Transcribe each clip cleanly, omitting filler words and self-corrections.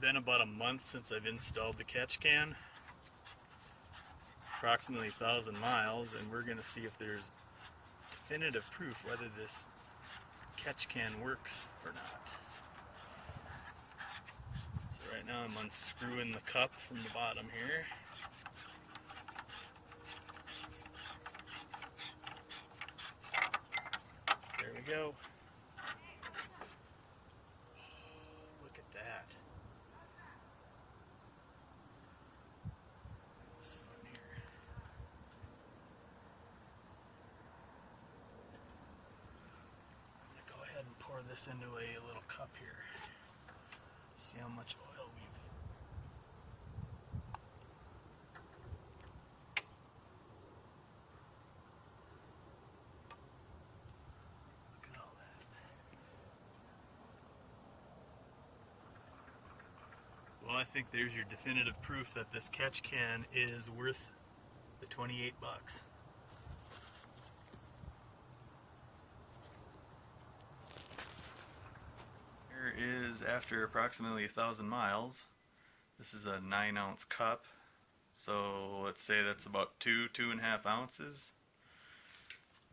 been about a month since I've installed the catch can, approximately 1,000 miles, and we're going to see if there's definitive proof whether this catch can works or not. So right now I'm unscrewing the cup from the bottom here. There we go. Look at that. Sun here. I'm going to go ahead and pour this into a little cup here. See how much oil we've. Look at all that. Well, I think there's your definitive proof that this catch can is worth the 28 bucks. Here is, after approximately 1,000 miles, this is a 9-ounce cup. So let's say that's about 2.5 ounces.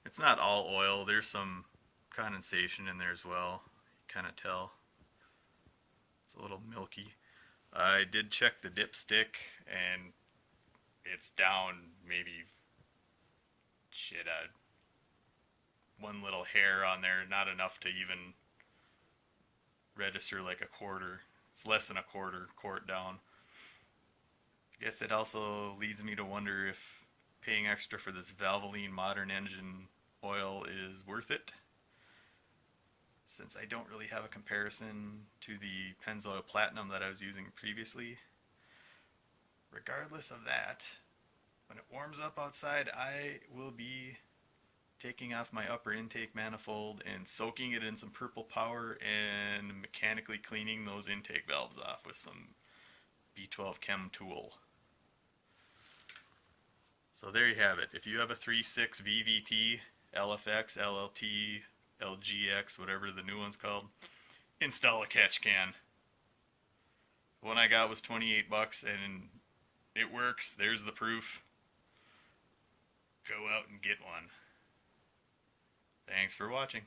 It's not all oil, there's some condensation in there as well. You kind of tell. It's a little milky. I did check the dipstick and it's down maybe one little hair on there, not enough to even register like a quarter. It's less than a quarter quart down. I guess it also leads me to wonder if paying extra for this Valvoline modern engine oil is worth it, since I don't really have a comparison to the Pennzoil Platinum that I was using previously. Regardless of that, when it warms up outside, I will be taking off my upper intake manifold and soaking it in some Purple Power and mechanically cleaning those intake valves off with some B12 Chem tool. So there you have it. If you have a 3.6 VVT, LFX, LLT, LGX, whatever the new one's called, install a catch can. The one I got was 28 bucks and it works. There's the proof. Go out and get one. Thanks for watching.